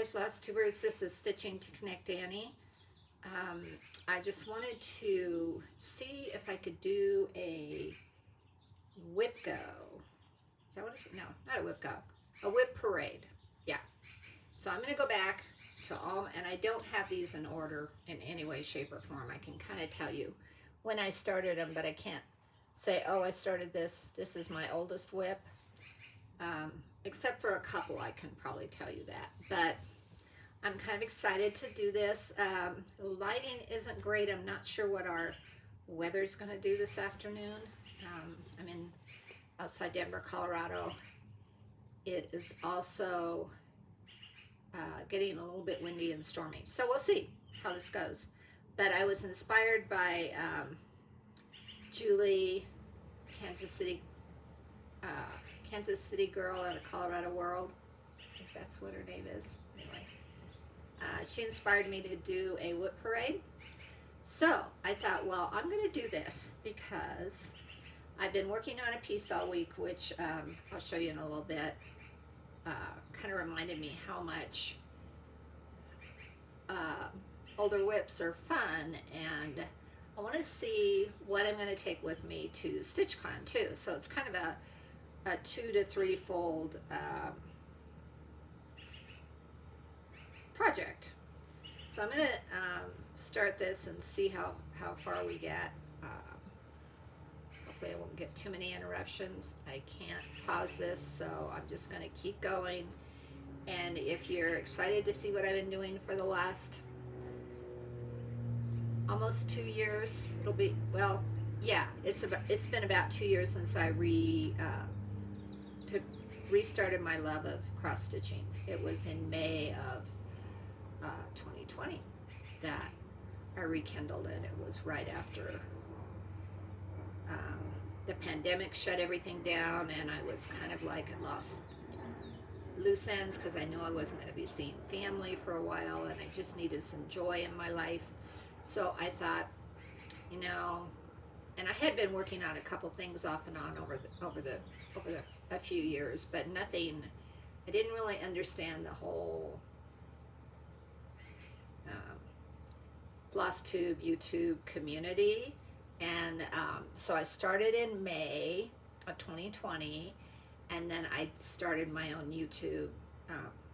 Hi Floss Tubers, this is Stitching to Connect Annie. I just wanted to see if I could do a WIP Go. Is that what it's? No, not a WIP Go. A WIP Parade. Yeah. So I'm going to go back to all, and I don't have these in order in any way, shape, or form. I can kind of tell you when I started them, but I can't say, oh, I started this. This is my oldest WIP. Except for a couple, I can probably tell you that. But I'm kind of excited to do this. The lighting isn't great. I'm not sure what our weather's going to do this afternoon. I'm in outside Denver, Colorado. It is also getting a little bit windy and stormy. So we'll see how this goes. But I was inspired by Julie, Kansas City girl out of Colorado World. I think that's what her name is. Anyway, she inspired me to do a WIP parade. So I thought, well, I'm going to do this because I've been working on a piece all week, which I'll show you in a little bit. Kind of reminded me how much older WIPs are fun, and I want to see what I'm going to take with me to StitchCon too. So it's kind of a 2 to 3 fold project. So I'm going to start this and see how far we get. Hopefully I won't get too many interruptions. I can't pause this, so I'm just going to keep going. And if you're excited to see what I've been doing for the last almost 2 years, it'll be, well, yeah, it's been about 2 years since I restarted my love of cross stitching. It was in May of 2020 that I rekindled it. It was right after the pandemic shut everything down, and I was kind of like at lost loose ends because I knew I wasn't going to be seeing family for a while, and I just needed some joy in my life. So I thought, you know, and I had been working on a couple things off and on over a few years, but nothing. I didn't really understand the whole FlossTube YouTube community, and so I started in May of 2020, and then I started my own YouTube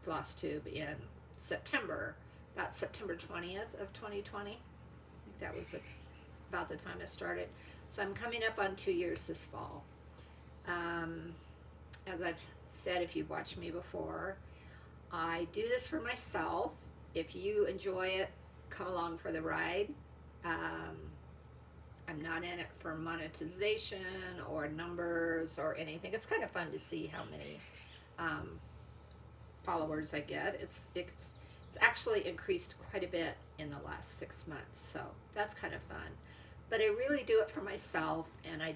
FlossTube in September, about September 20th of 2020. I think that was about the time I started. So I'm coming up on 2 years this fall. As I've said, if you've watched me before, I do this for myself. If you enjoy it, come along for the ride. I'm not in it for monetization or numbers or anything. It's kind of fun to see how many followers I get. It's actually increased quite a bit in the last 6 months, so that's kind of fun. But I really do it for myself, and I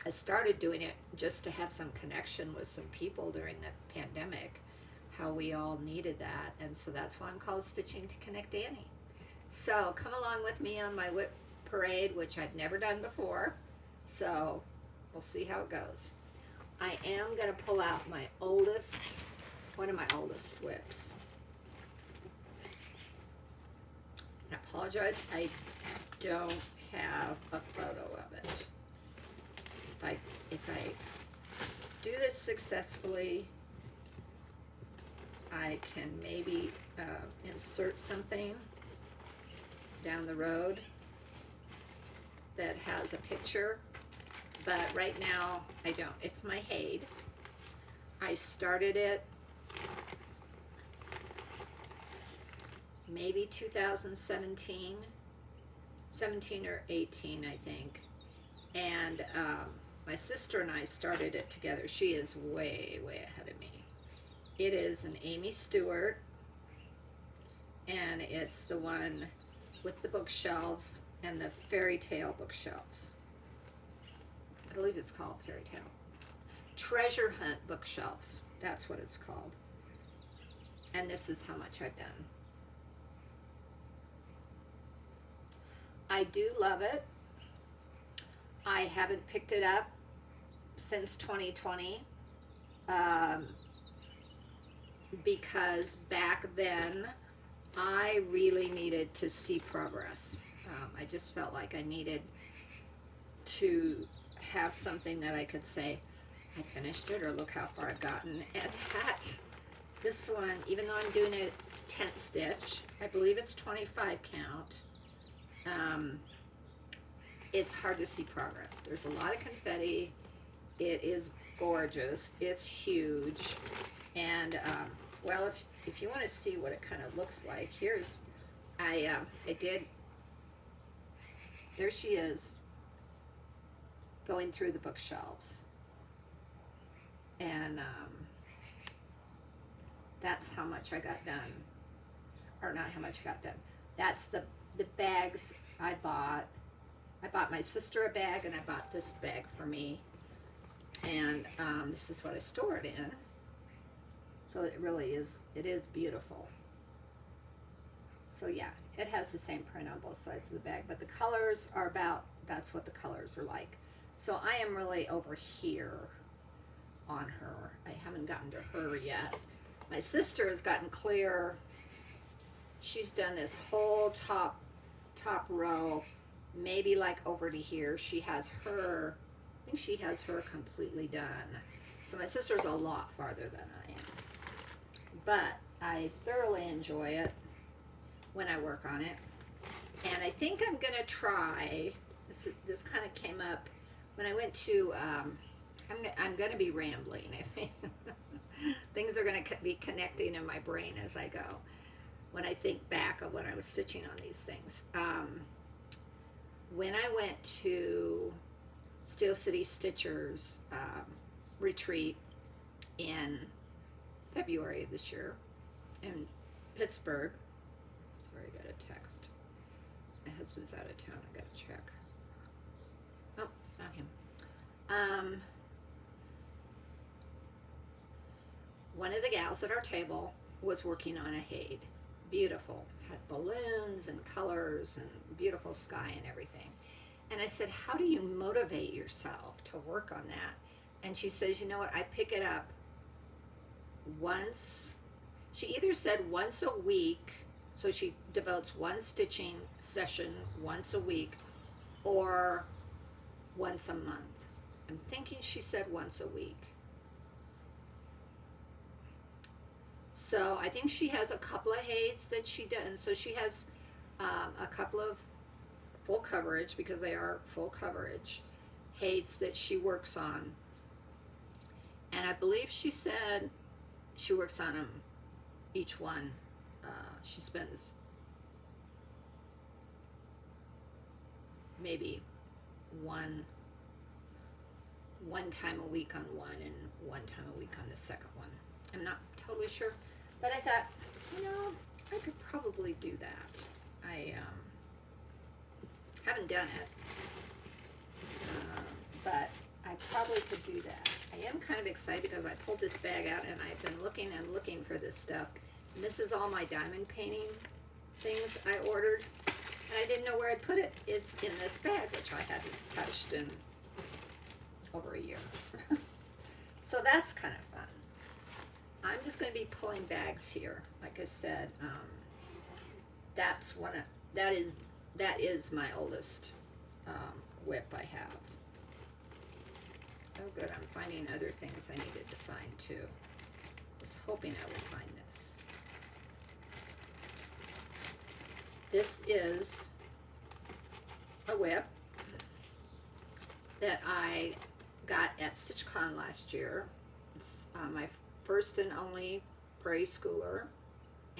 started doing it just to have some connection with some people during the pandemic, how we all needed that, and so that's why I'm called Stitching to Connect Annie. So come along with me on my WIP parade, which I've never done before, so we'll see how it goes. I am going to pull out my oldest, one of my oldest WIPs. I apologize, I don't have a photo of it. If I do this successfully, I can maybe insert something down the road that has a picture, but right now I don't. It's my Haid. I started it maybe 2017, 17 or 18, I think, and my sister and I started it together. She is way ahead of me. It is an Amy Stewart, and it's the one with the bookshelves and the fairy tale bookshelves. I believe it's called fairy tale. Treasure Hunt bookshelves. That's what it's called. And this is how much I've done. I do love it. I haven't picked it up since 2020. because back then I really needed to see progress. I just felt like I needed to have something that I could say, I finished it, or look how far I've gotten. And this one, even though I'm doing a 10th stitch, I believe it's 25 count, it's hard to see progress. There's a lot of confetti. It is gorgeous. It's huge. And, well, if you want to see what it kind of looks like, here's, I did, there she is, going through the bookshelves. And that's how much I got done. Or not how much I got done. That's the bags I bought. I bought my sister a bag, and I bought this bag for me. And this is what I store it in. So it really is, it is beautiful. So yeah, it has the same print on both sides of the bag, but the colors are about, that's what the colors are like. So I am really over here on her. I haven't gotten to her yet. My sister has gotten clear. She's done this whole top row, maybe like over to here. She has her, I think she has her completely done. So my sister's a lot farther than I am. But I thoroughly enjoy it when I work on it. And I think I'm gonna try, this kind of came up when I went to, I'm gonna be rambling. Things are gonna be connecting in my brain as I go, when I think back of when I was stitching on these things. When I went to Steel City Stitchers retreat in February of this year in Pittsburgh. Sorry, I got a text. My husband's out of town. I gotta check. Oh, it's not him. One of the gals at our table was working on a Haid. Beautiful. Had balloons and colors and beautiful sky and everything. And I said, how do you motivate yourself to work on that? And she says, you know what, I pick it up once. She either said once a week, so she devotes one stitching session once a week, or once a month. I'm thinking she said once a week. So I think she has a couple of Haids that she does, and so she has a couple of full coverage, because they are full coverage, Haids that she works on. And I believe she said she works on them, each one. She spends maybe one time a week on one and one time a week on the second one. I'm not totally sure, but I thought, you know, I could probably do that. I haven't done it, but I probably could do that. I am kind of excited because I pulled this bag out and I've been looking and looking for this stuff. And this is all my diamond painting things I ordered, and I didn't know where I'd put it. It's in this bag, which I hadn't touched in over a year. So that's kind of fun. I'm just going to be pulling bags here. Like I said, that's that is my oldest WIP I have. Oh good, I'm finding other things I needed to find too. I was hoping I would find this. This is a WIP that I got at StitchCon last year. It's my first and only Prairie Schooler,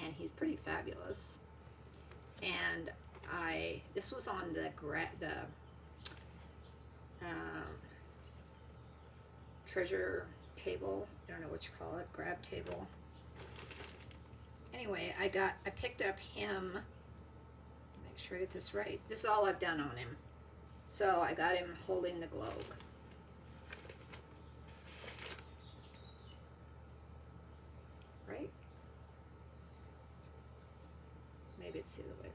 and he's pretty fabulous. And this was on the treasure table, I don't know what you call it, grab table. Anyway, I picked up him, make sure I get this right. This is all I've done on him. So I got him holding the globe. Right? Maybe it's the other way around.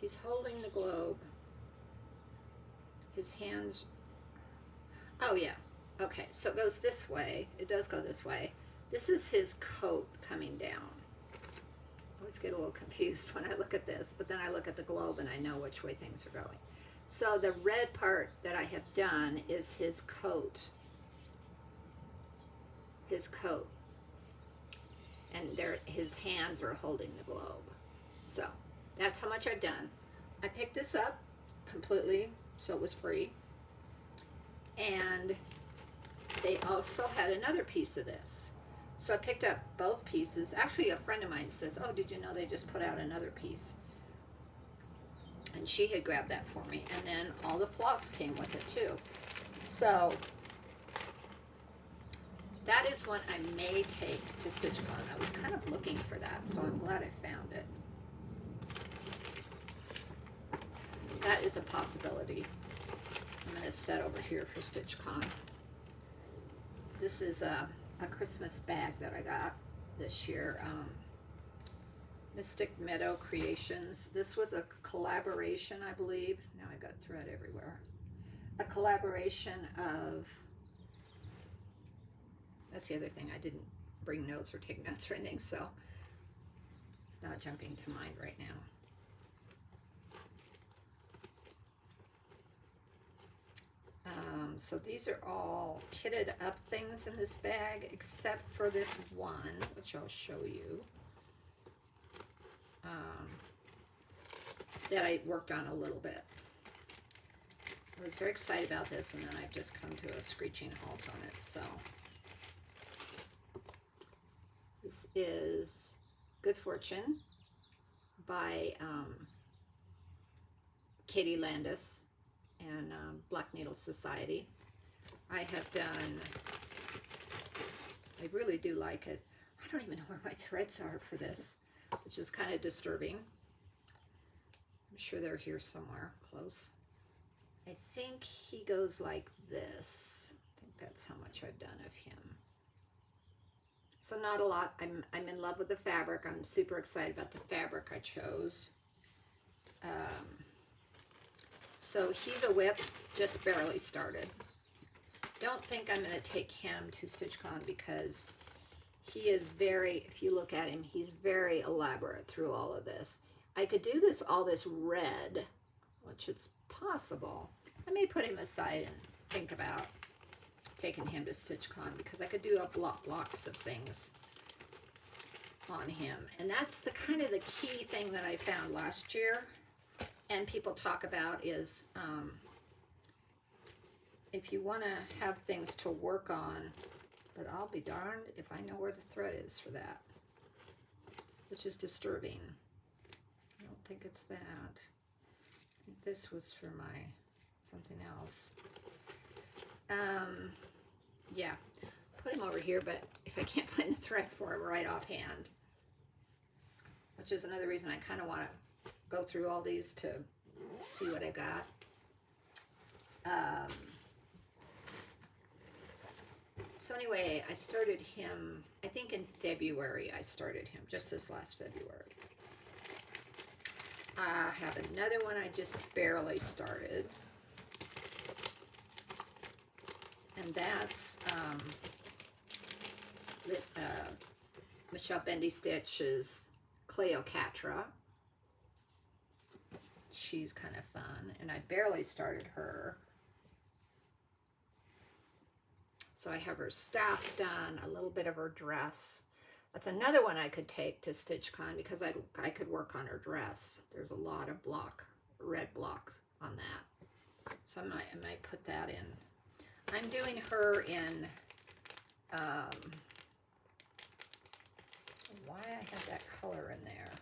He's holding the globe. his hands, oh yeah, okay, so it goes this way. It does go this way. This is his coat coming down. I always get a little confused when I look at this, but then I look at the globe and I know which way things are going. So the red part that I have done is his coat. His coat. And there, his hands are holding the globe. So that's how much I've done. I picked this up completely, so it was free. And they also had another piece of this. So I picked up both pieces. Actually, a friend of mine says, oh, did you know they just put out another piece? And she had grabbed that for me. And then all the floss came with it too. So that is one I may take to StitchCon. I was kind of looking for that, so I'm glad I found it. That is a possibility. I'm going to set over here for StitchCon. This is a Christmas bag that I got this year. Mystic Meadow Creations. This was a collaboration, I believe. Now I've got thread everywhere. A collaboration of, that's the other thing, I didn't bring notes or take notes or anything, so it's not jumping to mind right now. So these are all kitted up things in this bag, except for this one, which I'll show you, that I worked on a little bit. I was very excited about this, and then I've just come to a screeching halt on it. So this is Good Fortune by Katie Landis and Black Needle Society. I have done, I really do like it. I don't even know where my threads are for this, which is kind of disturbing. I'm sure they're here somewhere close. I think he goes like this. I think that's how much I've done of him. So not a lot. I'm in love with the fabric. I'm super excited about the fabric I chose. So he's a WIP, just barely started. Don't think I'm going to take him to StitchCon because he is very, if you look at him, he's very elaborate through all of this. I could do this, all this red, which it's possible. I may put him aside and think about taking him to StitchCon because I could do blocks of things on him. And that's the kind of the key thing that I found last year and people talk about is if you want to have things to work on, but I'll be darned if I know where the thread is for that, which is disturbing. I don't think it's that. I think this was for my something else. Yeah, put him over here, but if I can't find the thread for him right offhand, which is another reason I kind of want to go through all these to see what I got. So anyway, I started him, I think in February I started him, just this last February. I have another one I just barely started. And that's Michelle Bendy Stitch's Cleopatra. She's kind of fun, and I barely started her. So I have her staff done, a little bit of her dress. That's another one I could take to StitchCon because I could work on her dress. There's a lot of red block on that. So I might put that in. I'm doing her in, why I have that color in there.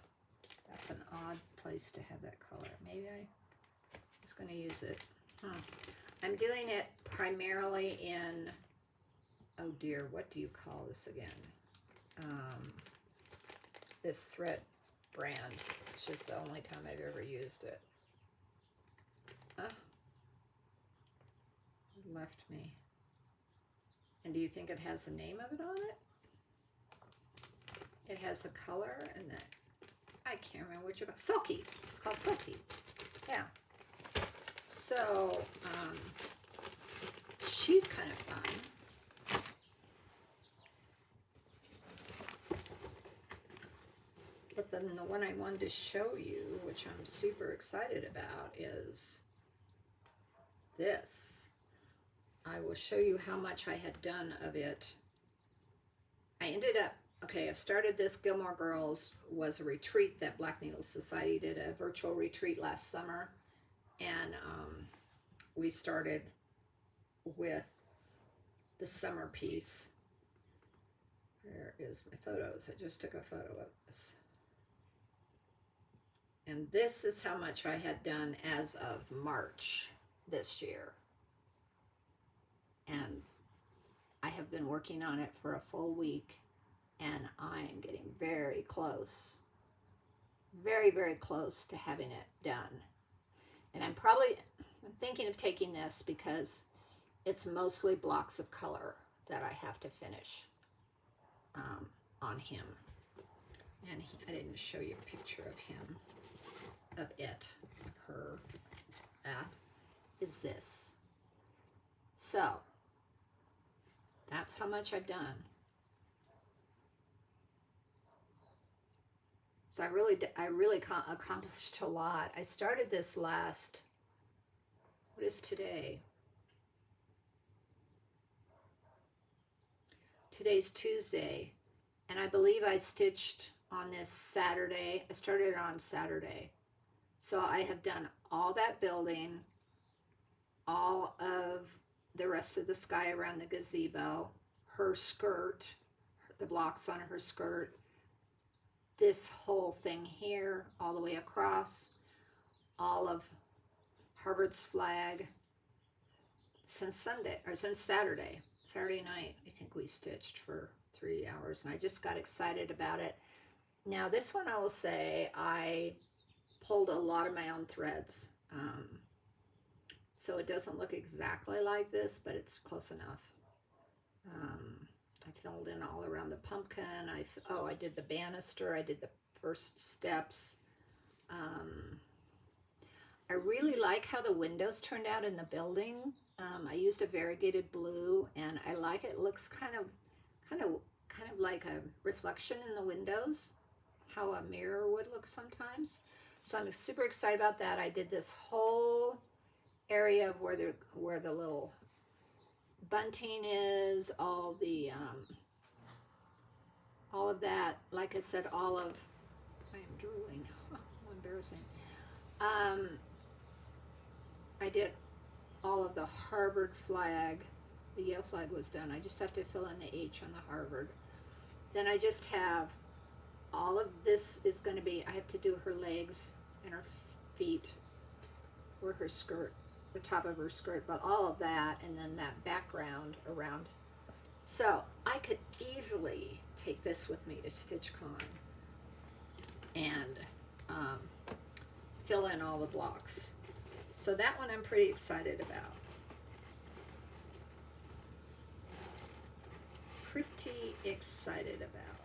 That's an odd place to have that color. Maybe I was going to use it. I'm doing it primarily in, oh dear, what do you call this again? This thread brand. It's just the only time I've ever used it. It left me. And do you think it has the name of it on it? It has the color and the, I can't remember what you call it. Sulky. It's called Sulky. Yeah. So, she's kind of fun. But then the one I wanted to show you, which I'm super excited about, is this. I will show you how much I had done of it. I ended up, okay, I started this. Gilmore Girls was a retreat that Black Needle Society did, a virtual retreat last summer. And we started with the summer piece. Where is my photos? I just took a photo of this. And this is how much I had done as of March this year. And I have been working on it for a full week, and I am getting very close, very, very close to having it done. And I'm thinking of taking this because it's mostly blocks of color that I have to finish on him. And I didn't show you a picture of him, of it, of her. That is this. So, that's how much I've done. So I really accomplished a lot. I started this last, what is today? Today's Tuesday, and I believe I stitched on this Saturday. I started it on Saturday. So I have done all that building, all of the rest of the sky around the gazebo, her skirt, the blocks on her skirt, this whole thing here, all the way across, all of Harvard's flag, since Saturday night. I think we stitched for 3 hours, and I just got excited about it. Now this one, I will say, I pulled a lot of my own threads. So it doesn't look exactly like this, but it's close enough. I filled in all around the pumpkin. I did the banister. I did the first steps. I really like how the windows turned out in the building. I used a variegated blue, and I like it. It looks kind of like a reflection in the windows, how a mirror would look sometimes. So I'm super excited about that. I did this whole area of where the little bunting is, all of that. Like I said, I am drooling. Oh, how embarrassing. I did all of the Harvard flag. The Yale flag was done. I just have to fill in the H on the Harvard. Then I just have all of this is going to be, I have to do her legs and her feet, or her skirt, the top of her skirt, but all of that, and then that background around. So I could easily take this with me to StitchCon and fill in all the blocks. So that one I'm pretty excited about. Pretty excited about.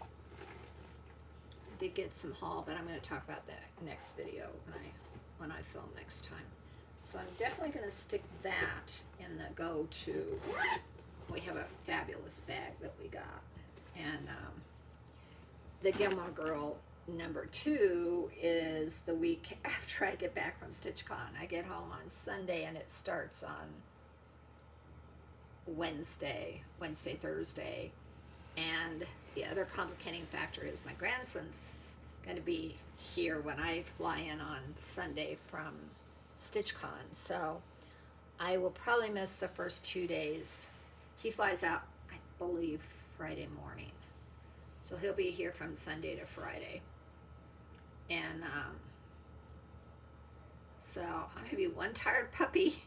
I did get some haul, but I'm going to talk about that next video when I film next time. So I'm definitely going to stick that in the go-to. We have a fabulous bag that we got. And the Gilmore Girl #2 is the week after I get back from StitchCon. I get home on Sunday, and it starts on Wednesday, Thursday. And the other complicating factor is my grandson's going to be here when I fly in on Sunday from StitchCon. So I will probably miss the first 2 days. He flies out, I believe, Friday morning. So he'll be here from Sunday to Friday. And so I'm going to be one tired puppy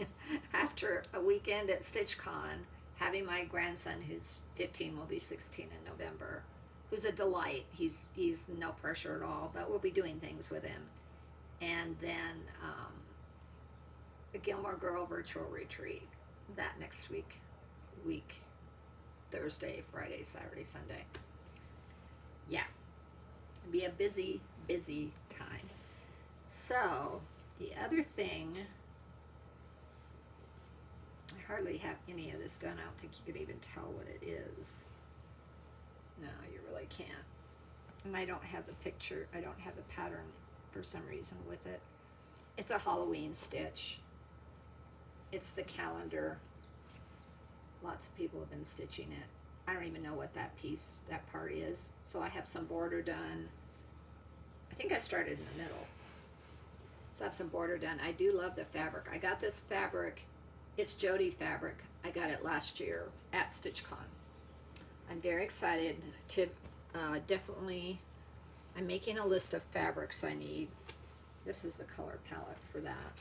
after a weekend at StitchCon, having my grandson, who's 15, will be 16 in November, who's a delight. He's no pressure at all, but we'll be doing things with him. And then the Gilmore Girl virtual retreat that next week, Thursday, Friday, Saturday, Sunday. Yeah, it'll be a busy time. So The other thing, I hardly have any of this done. I don't think you could even tell what it is. No, you really can't. And I don't have the picture, I don't have the pattern for some reason with it. It's a Halloween stitch. It's the calendar. Lots of people have been stitching it. I don't even know what that piece, that part is. So I have some border done. I think I started in the middle. So I have some border done. I do love the fabric. I got this fabric. It's Jody fabric. I got it last year at StitchCon. I'm very excited to definitely, I'm making a list of fabrics I need. This is the color palette for that.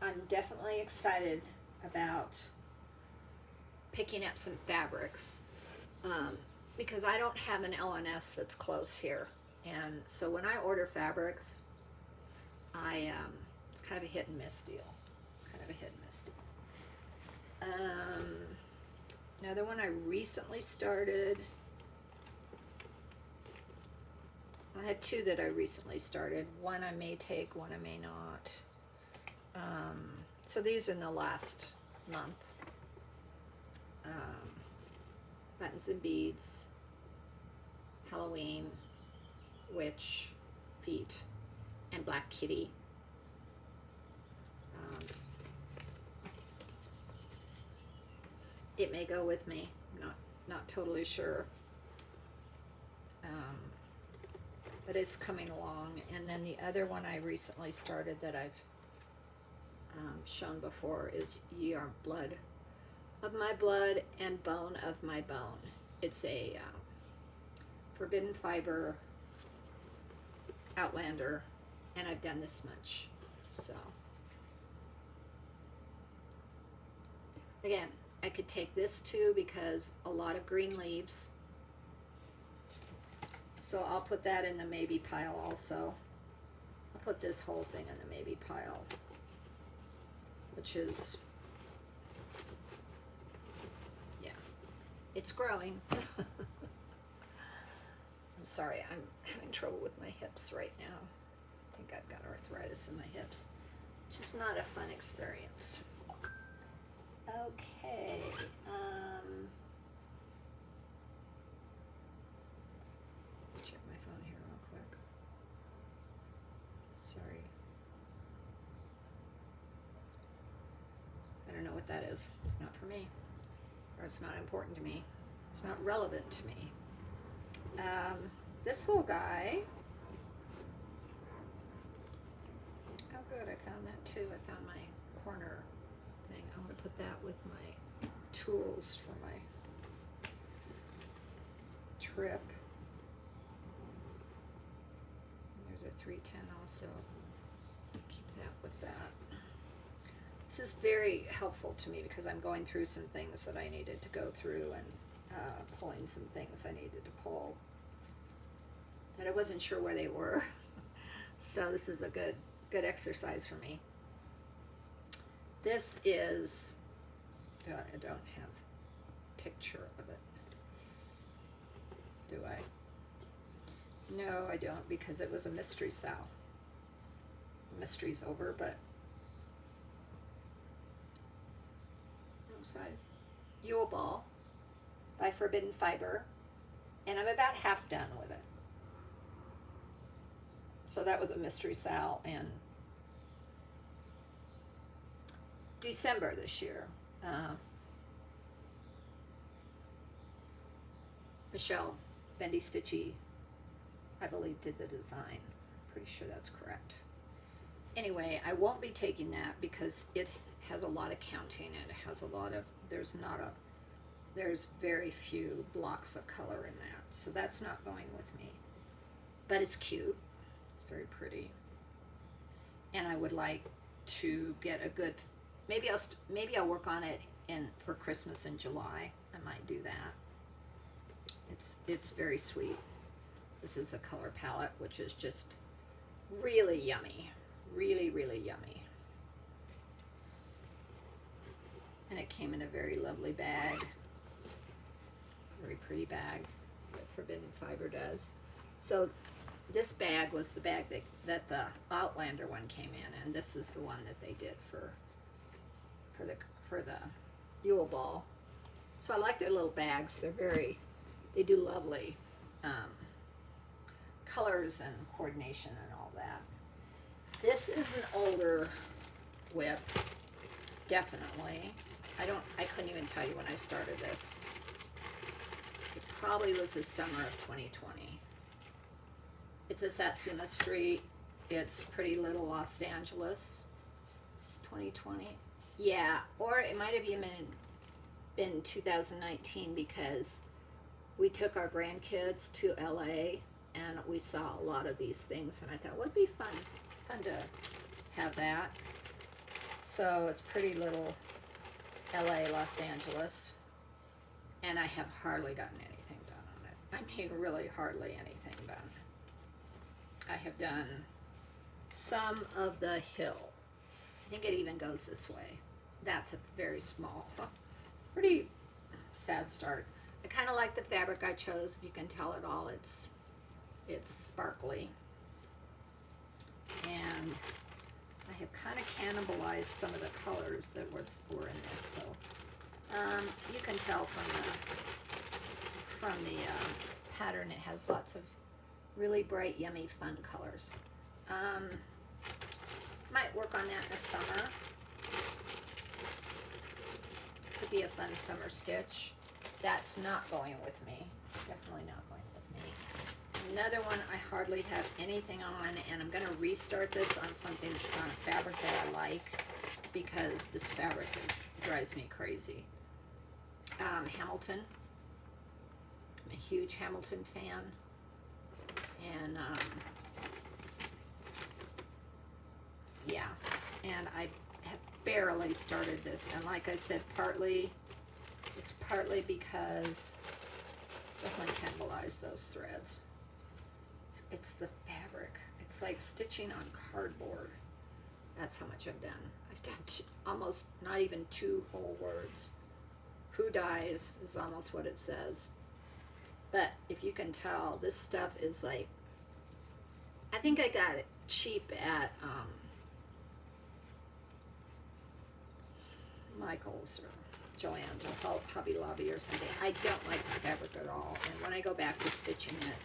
I'm definitely excited about picking up some fabrics because I don't have an LNS that's close here. And so when I order fabrics, it's kind of a hit and miss deal. Another one I recently started. I had two that I recently started. One I may take, one I may not. So these in the last month. Buttons and beads, Halloween, witch, feet, and black kitty. It may go with me. I'm not totally sure. But it's coming along. And then the other one I recently started that I've shown before is Ye Are Blood of My Blood and Bone of My Bone. It's a forbidden fiber Outlander, and I've done this much. So again, I could take this too because a lot of green leaves. So I'll put that in the maybe pile also. I'll put this whole thing in the maybe pile, which is, yeah, it's growing. I'm sorry, I'm having trouble with my hips right now. I think I've got arthritis in my hips, which is not a fun experience. Okay, check my phone here real quick. Sorry. I don't know what that is. It's not for me. Or it's not important to me. It's not relevant to me. This little guy. Oh good, I found that too. I found my corner thing. I'm going to put that with my tools for my trip. There's a 310 also. Keep that with that. This is very helpful to me because I'm going through some things that I needed to go through and pulling some things I needed to pull that I wasn't sure where they were. So this is a good exercise for me. This is, I don't have a picture of it. Do I? No, I don't, because it was a mystery sale. The mystery's over, but outside. Yule Ball by Forbidden Fiber, and I'm about half done with it. So that was a mystery sale in December this year. Michelle Bendy Stitchy, I believe, did the design. Pretty sure that's correct. Anyway, I won't be taking that because it has a lot of counting and it has a lot of, there's very few blocks of color in that. So that's not going with me. But it's cute. It's very pretty. And I would like to get a good, maybe I'll work on it for Christmas in July. I might do that. It's very sweet. This is a color palette, which is just really yummy. Really, really yummy. And it came in a very lovely bag. Very pretty bag with Forbidden Fiber does. So this bag was the bag that the Outlander one came in, and this is the one that they did for the Yule Ball. So I like their little bags. They do lovely colors and coordination and all that. This is an older WIP, definitely. I couldn't even tell you when I started this. It probably was the summer of 2020. It's a Satsuma Street. It's Pretty Little Los Angeles, 2020. Yeah, or it might have even been 2019 because we took our grandkids to LA and we saw a lot of these things, and I thought, would be fun to have that. So it's Pretty Little LA, Los Angeles, and I have hardly gotten anything done on it. I mean, really hardly anything done. I have done some of the hill. I think it even goes this way. That's a very small, pretty sad start. I kind of like the fabric I chose. If you can tell at all, it's sparkly. And I have kind of cannibalized some of the colors that were in this. So you can tell from the pattern, it has lots of really bright, yummy, fun colors. Might work on that in the summer. Could be a fun summer stitch. That's not going with me. Definitely not going with me. Another one I hardly have anything on, and I'm going to restart this on something on a fabric that I like because this fabric drives me crazy. Hamilton. I'm a huge Hamilton fan. And yeah, and I have barely started this, and like I said, it's partly because definitely cannibalize those threads. It's the fabric. It's like stitching on cardboard. That's how much I've done. I've done almost not even 2 whole words. Who dies is almost what it says. But if you can tell, this stuff is like, I think I got it cheap at Michael's or Joann's or Hobby Lobby or something. I don't like the fabric at all, and when I go back to stitching it,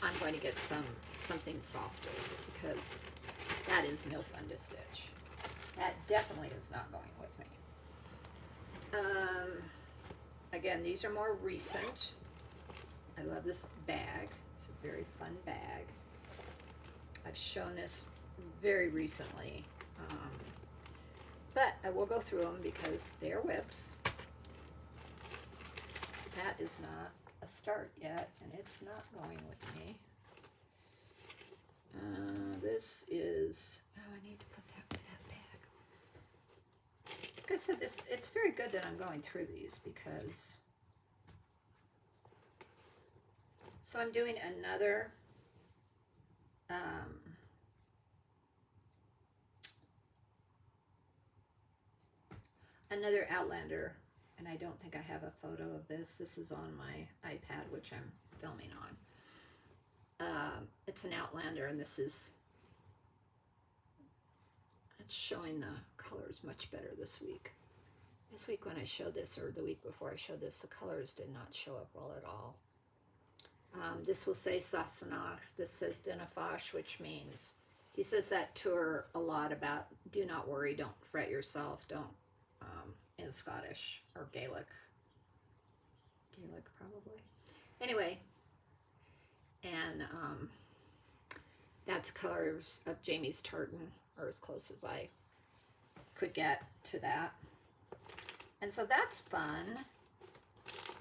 I'm going to get something softer because that is no fun to stitch. That definitely is not going with me. Again, these are more recent. I love this bag. It's a very fun bag. I've shown this very recently, but I will go through them because they are WIPs. That is not a start yet, and it's not going with me. This is, oh, I need to put that with that bag. Like I said, it's very good that I'm going through these because, so I'm doing another Outlander, and I don't think I have a photo of this. This is on my iPad, which I'm filming on. It's an Outlander, and it's showing the colors much better this week. This week when I showed this, or the week before I showed this, the colors did not show up well at all. This will say Sassanach. This says Denafash, which means, he says that to her a lot about, do not worry, don't fret yourself, don't, in Scottish, or Gaelic probably. Anyway, and that's colors of Jamie's tartan, or as close as I could get to that. And so that's fun.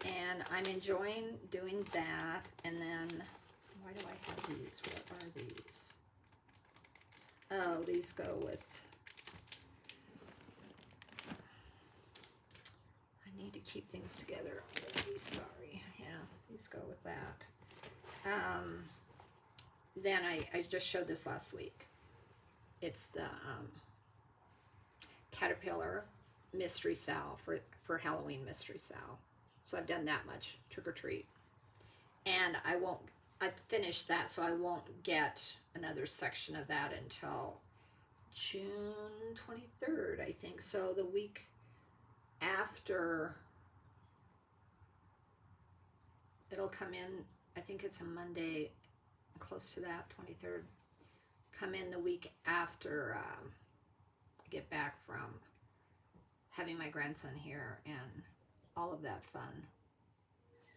And I'm enjoying doing that. And then, why do I have these? What are these? Oh, these go with, I need to keep things together on these, sorry. Yeah, these go with that. Then I just showed this last week. It's the Caterpillar Mystery Sal for Halloween Mystery Sal. So I've done that much, trick or treat. And I finished that, so I won't get another section of that until June 23rd, I think. So the week after, it'll come in, I think it's a Monday, close to that, 23rd. Come in the week after I get back from having my grandson here and all of that fun.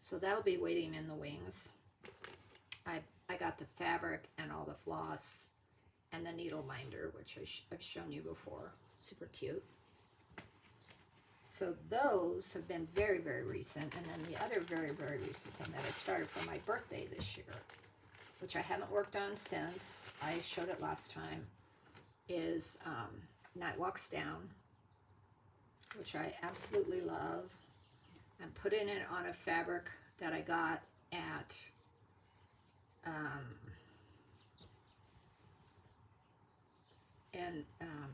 So that'll be waiting in the wings. I got the fabric and all the floss and the needle minder, which I've shown you before. Super cute. So those have been very, very recent. And then the other very, very recent thing that I started for my birthday this year, which I haven't worked on since I showed it last time, is Night Walks Down, which I absolutely love. I'm putting it on a fabric that I got at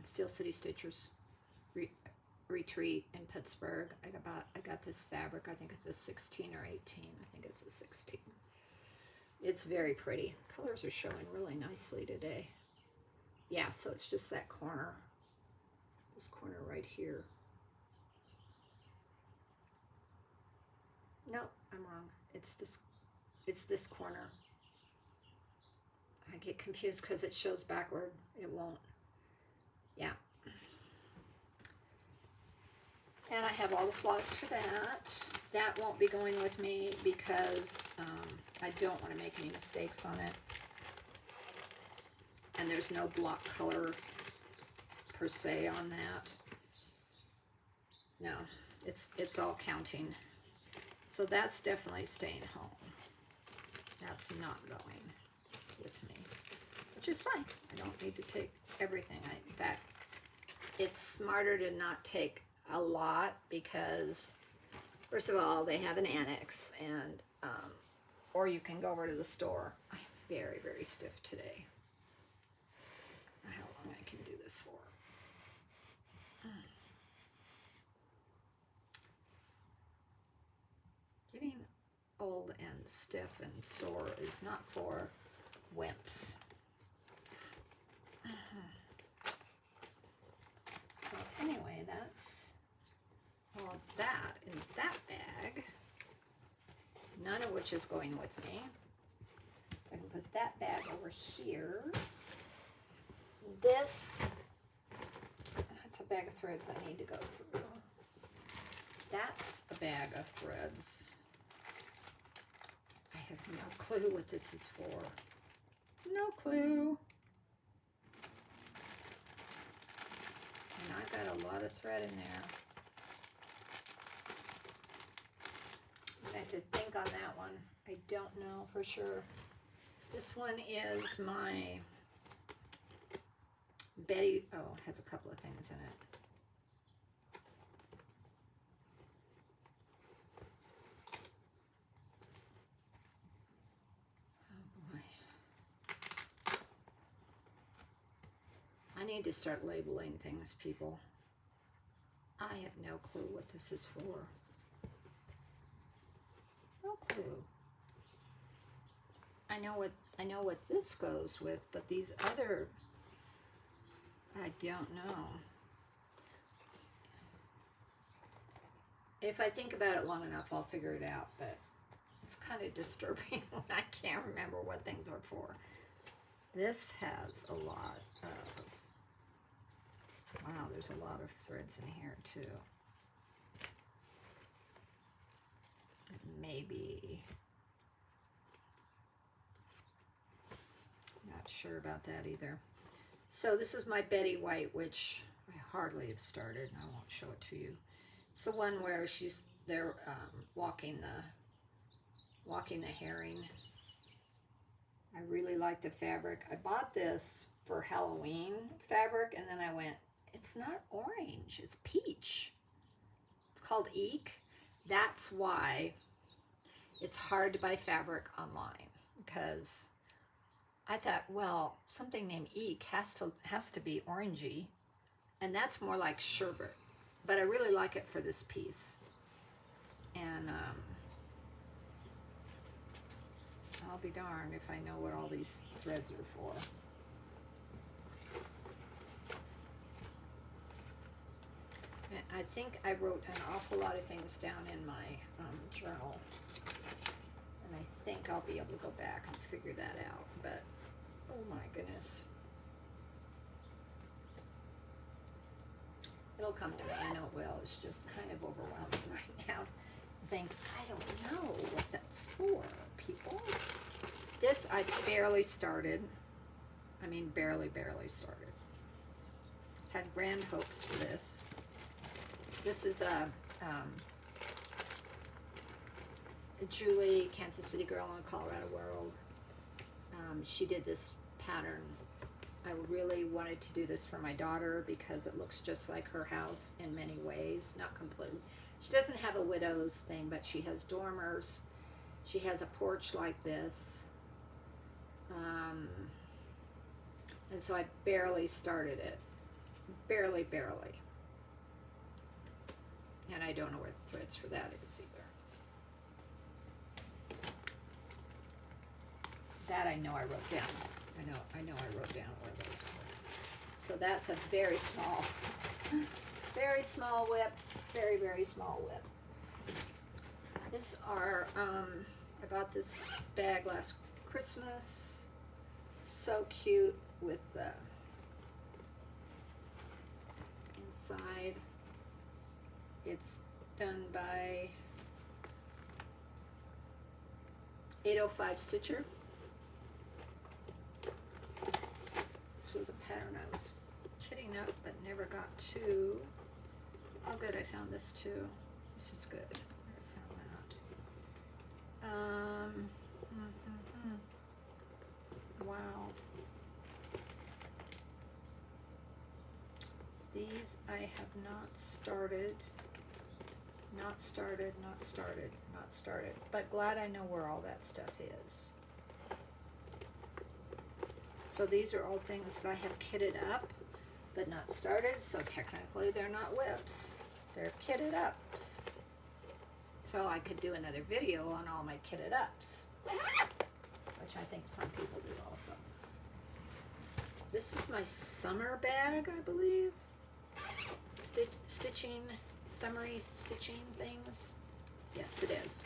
Steel City Stitchers Retreat in Pittsburgh. I got this fabric. I think it's a 16 or 18. I think it's a 16. It's very pretty. Colors are showing really nicely today. Yeah, so it's just that corner. This corner right here. No, I'm wrong. It's this corner. I get confused because it shows backward. It won't. Yeah. And I have all the floss for that. That won't be going with me because I don't want to make any mistakes on it. And there's no block color per se on that. No, it's all counting. So that's definitely staying home. That's not going with me, which is fine. I don't need to take everything. In fact, it's smarter to not take a lot because, first of all, they have an annex, and or you can go over to the store. I'm very, very stiff today. How long I can do this for? Getting old and stiff and sore is not for wimps. So anyway, that's all of that in that bag, none of which is going with me. So I can put that bag over here. That's a bag of threads I need to go through. That's a bag of threads. I have no clue what this is for. No clue. And I've got a lot of thread in there. I have to think on that one. I don't know for sure. This one is my Betty. Oh, it has a couple of things in it. I need to start labeling things, people. I have no clue what this is for. No clue. I know what this goes with, but these other, I don't know. If I think about it long enough, I'll figure it out, but it's kind of disturbing when I can't remember what things are for. This has a lot of, wow, there's a lot of threads in here too. Maybe, not sure about that either. So this is my Betty White, which I hardly have started, and I won't show it to you. It's the one where they're walking the herring. I really like the fabric. I bought this for Halloween fabric, and then I went, it's not orange, it's peach. It's called Eek. That's why it's hard to buy fabric online, because I thought, well, something named Eek has to be orangey, and that's more like sherbet. But I really like it for this piece. And I'll be darned if I know what all these threads are for. And I think I wrote an awful lot of things down in my journal. And I think I'll be able to go back and figure that out. But, oh my goodness. It'll come to me, I know it will. It's just kind of overwhelming right now. I think, I don't know what that's for, people. This I barely started. I mean, barely started. Had grand hopes for this. This is a Julie, Kansas City girl in a Colorado world. She did this pattern. I really wanted to do this for my daughter because it looks just like her house in many ways, not completely. She doesn't have a widow's thing, but she has dormers. She has a porch like this. And so I barely started it. Barely. And I don't know where the threads for that is either. That I know I wrote down. I know I wrote down where those were. So that's a very small whip. Very small whip. These are, I bought this bag last Christmas. So cute with the inside. It's done by 805 Stitcher. This was a pattern I was kitting up but never got to. Oh good, I found this too. This is good. I found that. Wow. These I have not started. Not started. But glad I know where all that stuff is. So these are all things that I have kitted up, but not started. So technically they're not whips. They're kitted ups. So I could do another video on all my kitted ups, which I think some people do also. This is my summer bag, I believe. Stitching, summery stitching things. Yes, it is.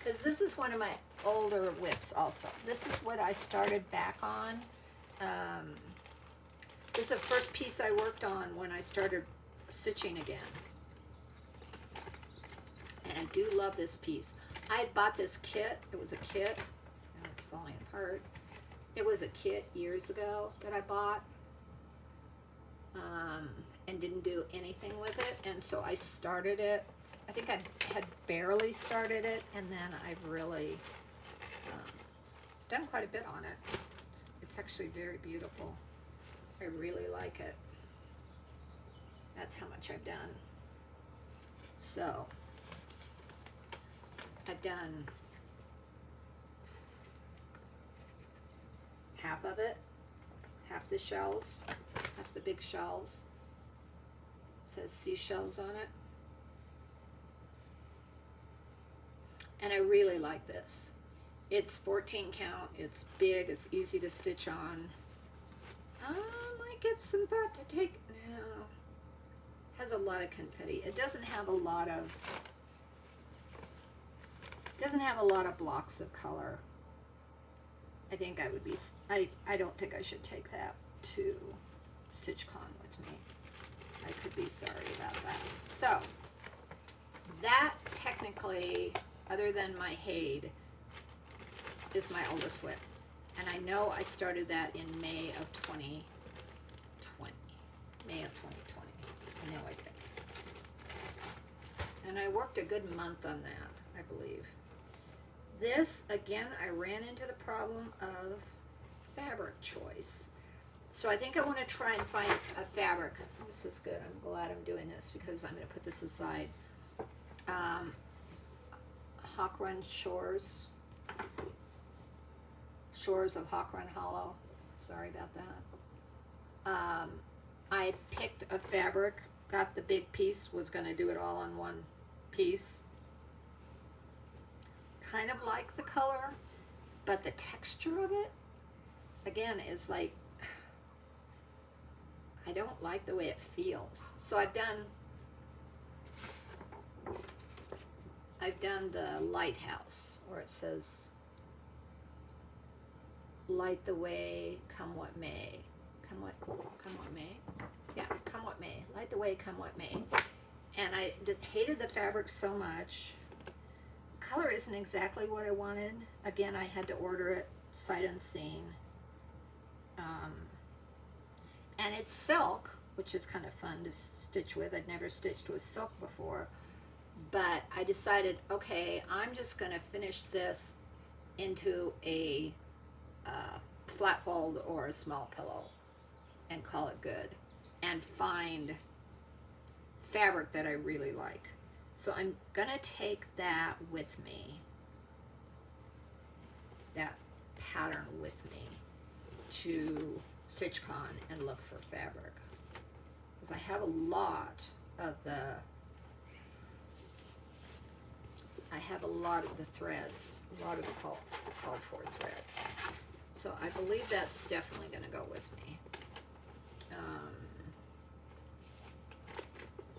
Because this is one of my older whips also. This is what I started back on. This is the first piece I worked on when I started stitching again. And I do love this piece. I had bought this kit. It was a kit. Now it's falling apart. It was a kit years ago that I bought. And didn't do anything with it. And so I started it. I think I had barely started it. And then I've really done quite a bit on it. It's actually very beautiful. I really like it. That's how much I've done. So, I've done half of it, half the shells, half the big shells. It says seashells on it. And I really like this. It's 14 count, it's big, it's easy to stitch on. Might give some thought to take, no. Has a lot of confetti. It doesn't have a lot of blocks of color. I think I would be, I don't think I should take that to StitchCon with me. I could be sorry about that. So, that technically, other than my Hade, is my oldest whip. And I know I started that in May of 2020. May of 2020. I know I did. And I worked a good month on that, I believe. This, again, I ran into the problem of fabric choice. So I think I want to try and find a fabric. This is good. I'm glad I'm doing this because I'm going to put this aside. Hawk Run Shores. Shores of Hawk Run Hollow. Sorry about that. I picked a fabric, got the big piece, was going to do it all on one piece. Kind of like the color. but the texture of it, again, is like, I don't like the way it feels. So I've done the lighthouse, where it says, light the way, come what may. Come what may? Yeah, come what may. Light the way, come what may. And I hated the fabric so much. Color isn't exactly what I wanted. Again, I had to order it sight unseen. And it's silk, which is kind of fun to stitch with. I'd never stitched with silk before. But I decided, okay, I'm just going to finish this into a flat fold or a small pillow and call it good, and find fabric that I really like. So I'm going to take that with me, that pattern with me, to StitchCon and look for fabric. Because I have a lot of the threads, a lot of the called for threads. So I believe that's definitely going to go with me.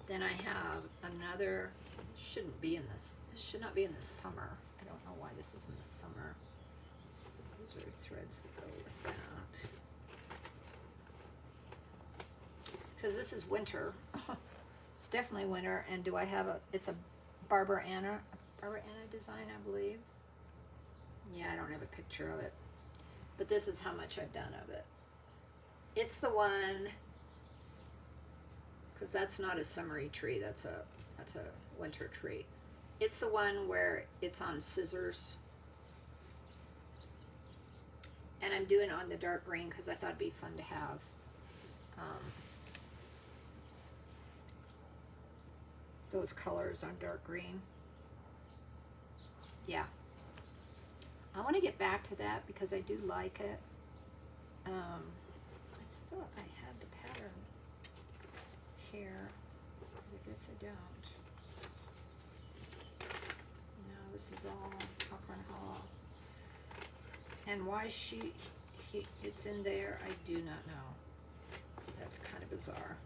Then I have another, shouldn't be in this should not be in the summer. I don't know why this is in the summer. Those are threads that go with that. Because this is winter. It's definitely winter. And do I have it's a Barbara Anna design, I believe. Yeah, I don't have a picture of it. But this is how much I've done of it. It's the one, because that's not a summery tree, that's a winter tree. It's the one where it's on scissors. And I'm doing it on the dark green because I thought it'd be fun to have those colors on dark green. Yeah. I want to get back to that because I do like it. I thought I had the pattern here, but I guess I don't. No, this is all Hawthorne Hollow. And why it's in there, I do not know. That's kind of bizarre.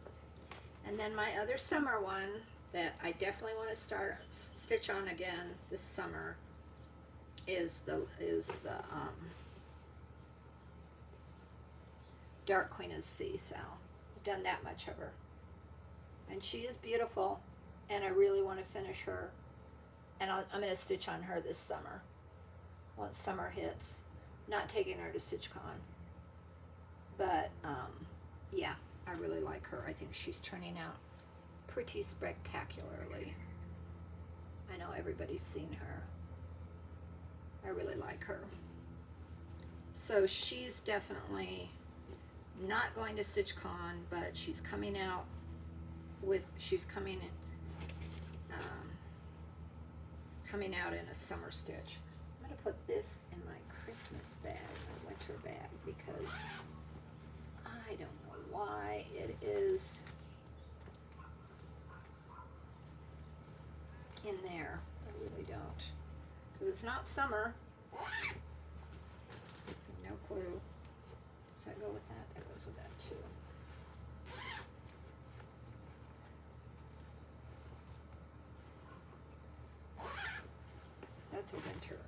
And then my other summer one that I definitely want to stitch on again this summer is the Dark Queen of the Sea. So I've done that much of her, and she is beautiful, and I really want to finish her, and I'm going to stitch on her this summer once summer hits. Not taking her to StitchCon, but yeah, I really like her. I think she's turning out pretty spectacularly. I know everybody's seen her. I really like her. So she's definitely not going to StitchCon, but she's coming out coming out in a summer stitch. I'm going to put this in my Christmas bag, my winter bag, because I don't know why it is in there. I really don't. Because it's not summer. No clue. Does that go with that? That goes with that too. So that's a winter.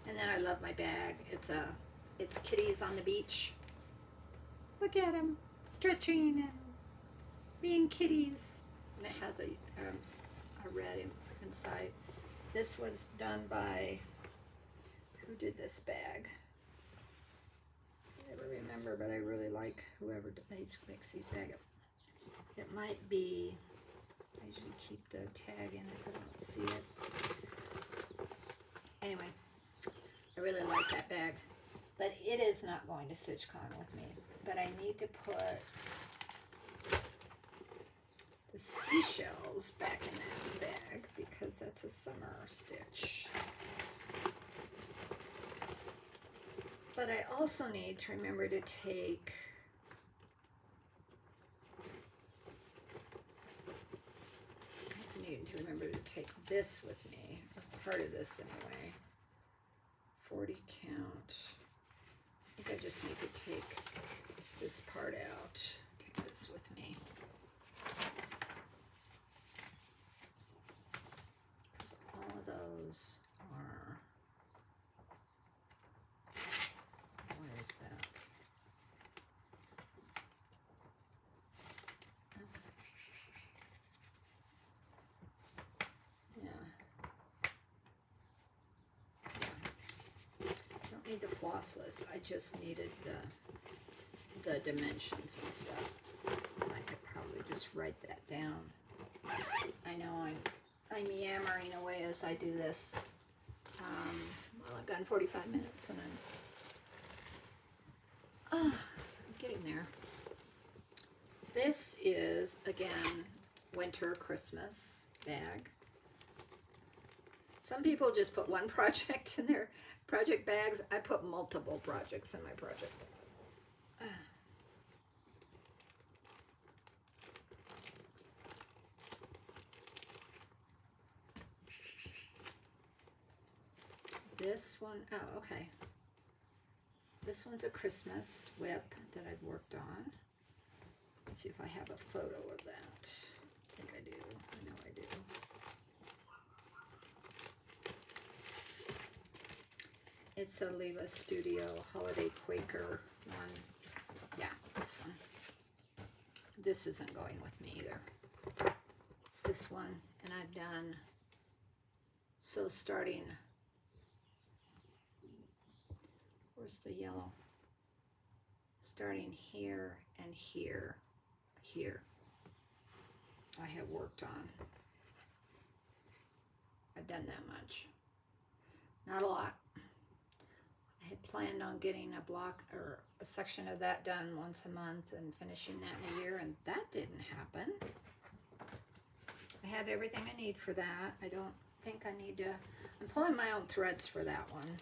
And then I love my bag. It's kitties on the beach. Look at them stretching and being kitties. And it has a red inside. This was done by, who did this bag? I never remember, but I really like whoever makes these bags. It might be, I usually keep the tag in it, but I don't see it. Anyway, I really like that bag, but it is not going to StitchCon with me. But I need to put the seashells back in that bag because that's a summer stitch. But I also need to remember to take this with me, or part of this anyway, 40 count. I think I just need to take this part out. Take this with me. Because all of those are, where is that? Need the flossless. I just needed the dimensions and stuff. I could probably just write that down. I know I'm yammering away as I do this. Well, I've gone 45 minutes and I'm getting there. This is, again, winter Christmas bag. Some people just put one project in their project bags. I put multiple projects in my project bag. This one, oh, okay. This one's a Christmas WIP that I've worked on. Let's see if I have a photo of that. I think I do. I know I do. It's a Leela Studio Holiday Quaker one. Yeah, this one. This isn't going with me either. It's this one, and I've done, so starting, where's the yellow? Starting here and here, here, I have worked on. I've done that much. Not a lot. I had planned on getting a block or a section of that done once a month and finishing that in a year, and that didn't happen. I have everything I need for that. I don't think I need to, I'm pulling my own threads for that one.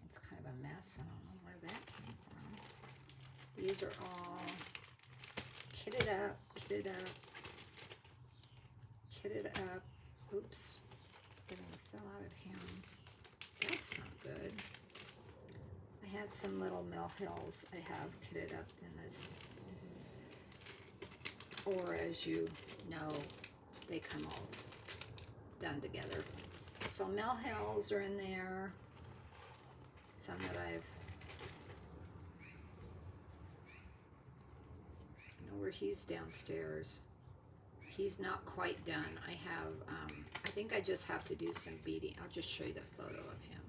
It's kind of a mess. I don't know where that came from. These are all kitted up, kitted up, kitted up. Oops, everything fell out of him. That's not good. I have some little mill hills I have kitted up in this. Or as you know, they come all done together. So mill hills are in there. Some that I know where he's downstairs. He's not quite done. I have, I think I just have to do some beading. I'll just show you the photo of him.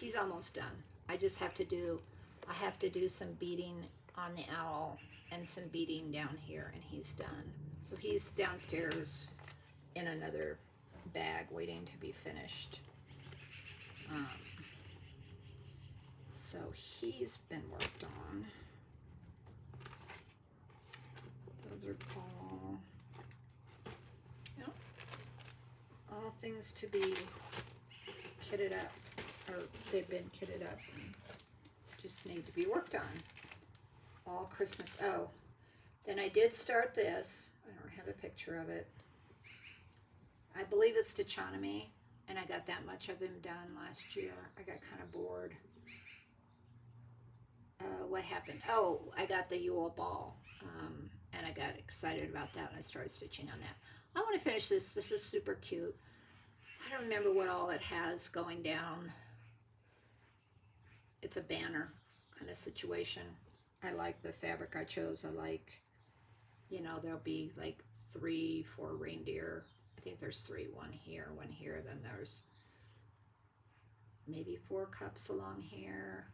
He's almost done. I just have to do, I have to do some beading on the owl and some beading down here, and he's done. So he's downstairs in another bag waiting to be finished. So he's been worked on. Those are all, you know, all things to be kitted up, or they've been kitted up and just need to be worked on. All Christmas. Oh, then I did start this. I don't have a picture of it. I believe it's Stitchonomy, and I got that much of him done last year. I got kind of bored. What happened? Oh, I got the Yule Ball, and I got excited about that, and I started stitching on that. I want to finish this. This is super cute. I don't remember what all it has going down. It's a banner kind of situation. I like the fabric I chose. I like, you know, there'll be like 3, 4 reindeer. I think there's 3, one here, then there's maybe 4 cups along here.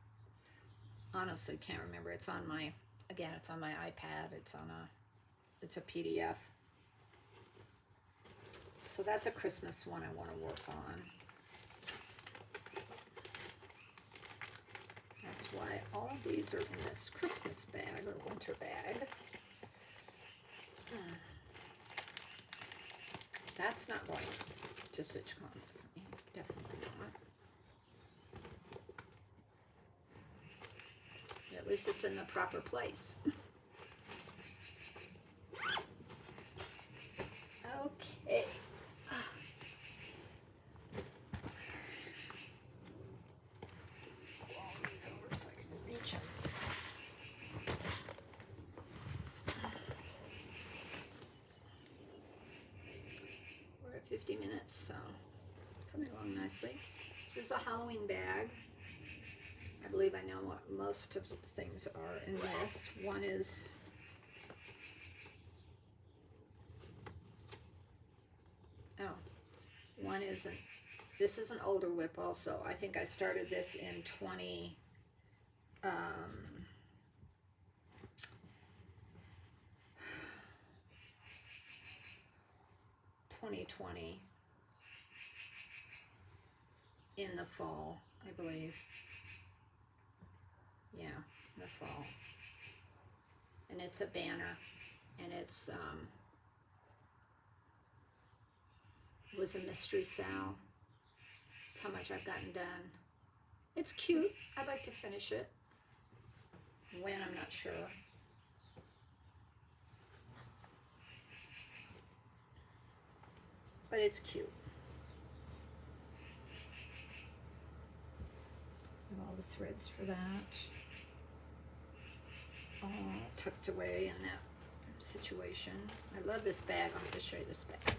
Honestly, can't remember. It's on my, again, it's on my iPad. It's a PDF. So that's a Christmas one I want to work on. That's why all of these are in this Christmas bag or winter bag. That's not going to StitchCon with me. Definitely not. At least it's in the proper place. 50 minutes, so coming along nicely. This is a Halloween bag. I believe I know what most of the things are in this. One is one isn't. This is an older WIP also. I think I started this in 2020 in the fall, I believe. Yeah, the fall. And it's a banner, and it's it was a mystery sal. That's how much I've gotten done. It's cute. I'd like to finish it. When, I'm not sure. But it's cute. And all the threads for that. All tucked away in that situation. I love this bag. I'll have to show you this bag.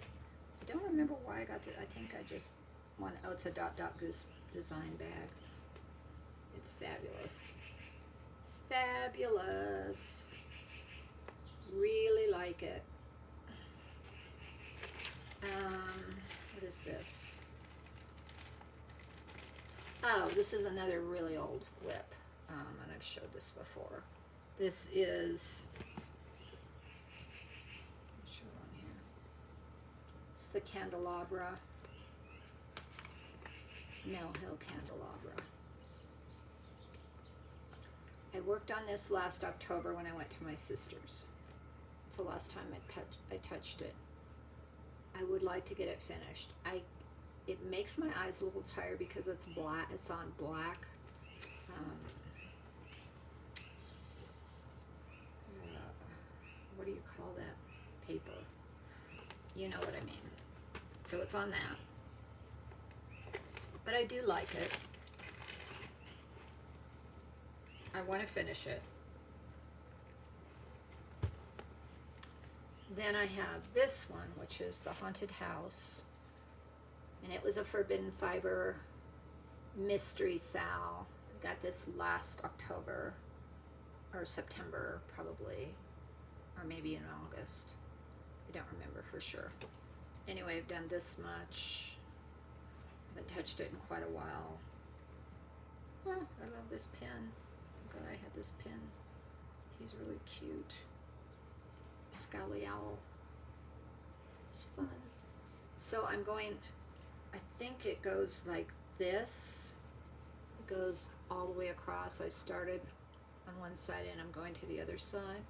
I don't remember why I got it. I think I just want, oh, it's a Dot Dot Goose design bag. It's fabulous. Fabulous. Really like it. What is this? Oh, this is another really old WIP, and I've showed this before. This is, show on here. It's the candelabra, Mill Hill candelabra. I worked on this last October when I went to my sister's. It's the last time I touched it. I would like to get it finished. It makes my eyes a little tired because it's black. It's on black. What do you call that paper? You know what I mean. So it's on that. But I do like it. I want to finish it. Then I have this one, which is the Haunted House. And it was a Forbidden Fiber mystery sal. I got this last October or September probably, or maybe in August. I don't remember for sure. Anyway, I've done this much. I haven't touched it in quite a while. Oh, I love this pen. I'm glad I had this pen. He's really cute. Scowly Owl. It's fun. So I'm going, I think it goes like this. It goes all the way across. I started on one side and I'm going to the other side.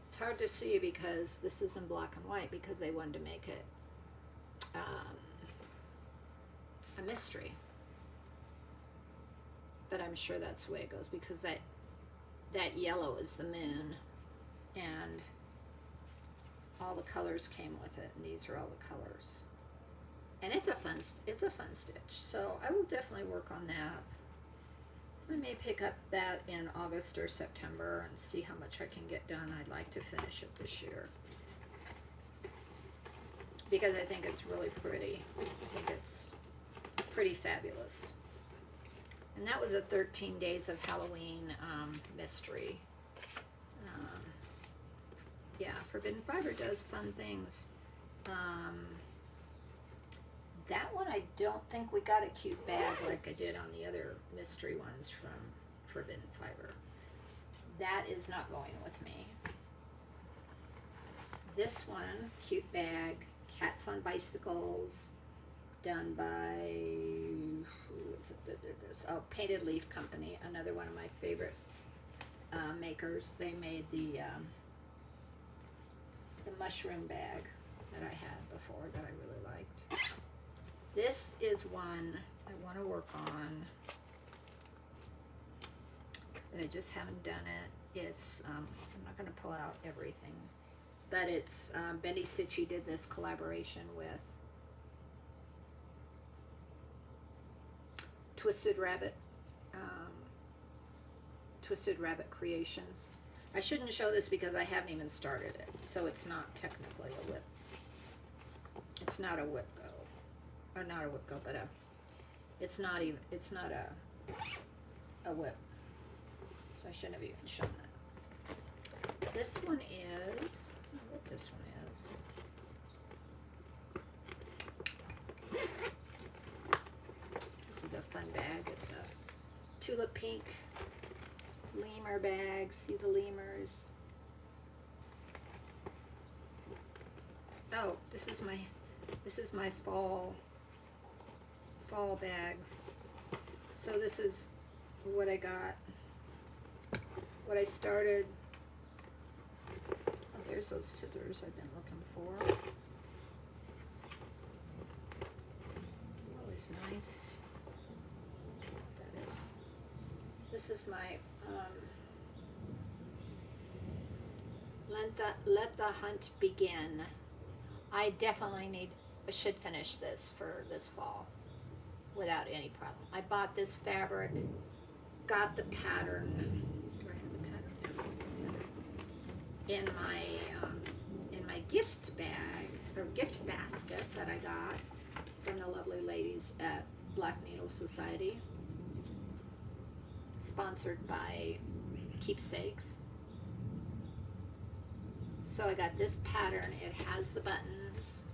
It's hard to see because this is in black and white because they wanted to make it a mystery. But I'm sure that's the way it goes because that yellow is the moon. And all the colors came with it, and these are all the colors. And it's a fun stitch. So I will definitely work on that. I may pick up that in August or September and see how much I can get done. I'd like to finish it this year because I think it's really pretty. I think it's pretty fabulous. And that was a 13 Days of Halloween mystery. Yeah, Forbidden Fiber does fun things. That one, I don't think we got a cute bag like I did on the other mystery ones from Forbidden Fiber. That is not going with me. This one, cute bag, Cats on Bicycles, done by, who is it that did this? Oh, Painted Leaf Company, another one of my favorite makers. They made the mushroom bag that I had before that I really liked. This is one I want to work on, but I just haven't done it. It's, I'm not going to pull out everything, but it's, Bendy Stitchy did this collaboration with Twisted Rabbit Creations. I shouldn't show this because I haven't even started it, so it's not technically a WIP. it's not a whip go, or not a whip go, but it's not a whip. So I shouldn't have even shown that. This one is, I don't know what this one is. This is a fun bag. It's a tulip pink lemur bag. See the lemurs? Oh, this is my fall bag. So this is what I got. What I started. Oh, there's those scissors I've been looking for. Always nice. That is. This is my let the hunt begin. I definitely should finish this for this fall without any problem. I bought this fabric, got the pattern. Do I have the pattern? In my gift bag or gift basket that I got from the lovely ladies at Black Needle Society, sponsored by Keepsakes. So I got this pattern. It has the buttons.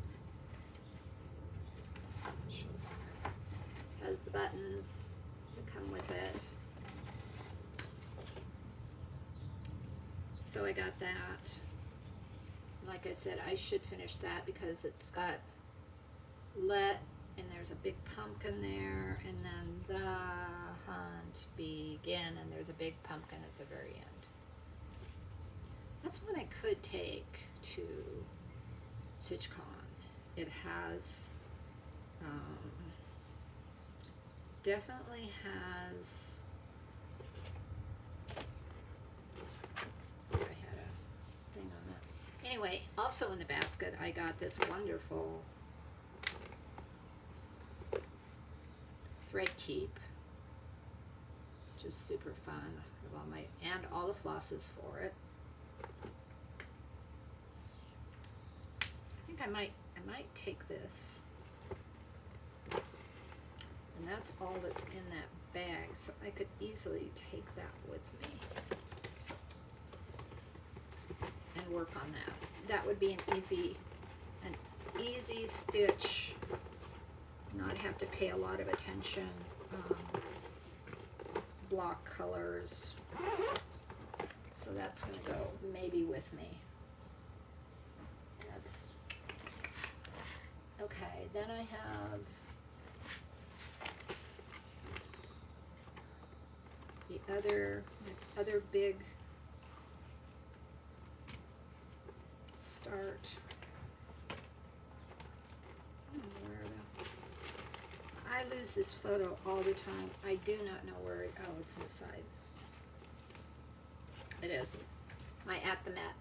Has the buttons that come with it. So I got that. Like I said, I should finish that because it's got and there's a big pumpkin there, and then the hunt begin, and there's a big pumpkin at the very end. That's one I could take to StitchCon. It has, definitely has, I had a thing on that. Anyway, also in the basket, I got this wonderful thread keep, just super fun. I have all the flosses for it. I might take this, and that's all that's in that bag, so I could easily take that with me and work on that. That would be an easy stitch, not have to pay a lot of attention, block colors, so that's going to go maybe with me. That's okay. Then I have the other big start. I lose this photo all the time. I do not know where it, oh, it's inside. It is. My At the Met,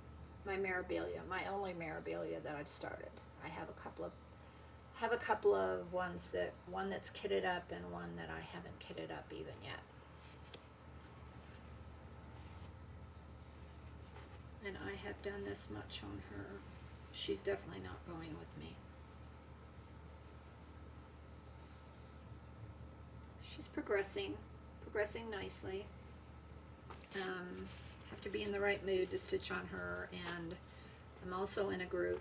my Mirabilia, my only Mirabilia that I've started. I have a couple of ones one that's kitted up and one that I haven't kitted up even yet. And I have done this much on her. She's definitely not going with me. She's progressing nicely. Have to be in the right mood to stitch on her, and I'm also in a group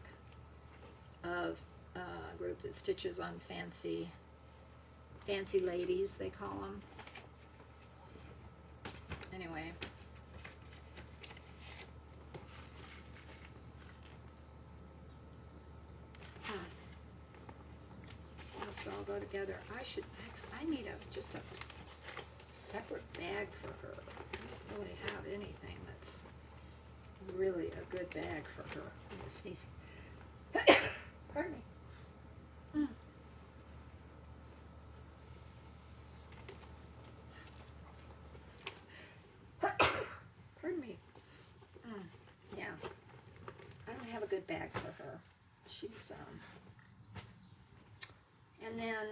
that stitches on fancy ladies, they call them. Anyway. Let's all go together. I need just a separate bag for her. I don't really have anything that's really a good bag for her. I'm gonna sneeze. Pardon me. Pardon me. Yeah. I don't have a good bag for her. She's and then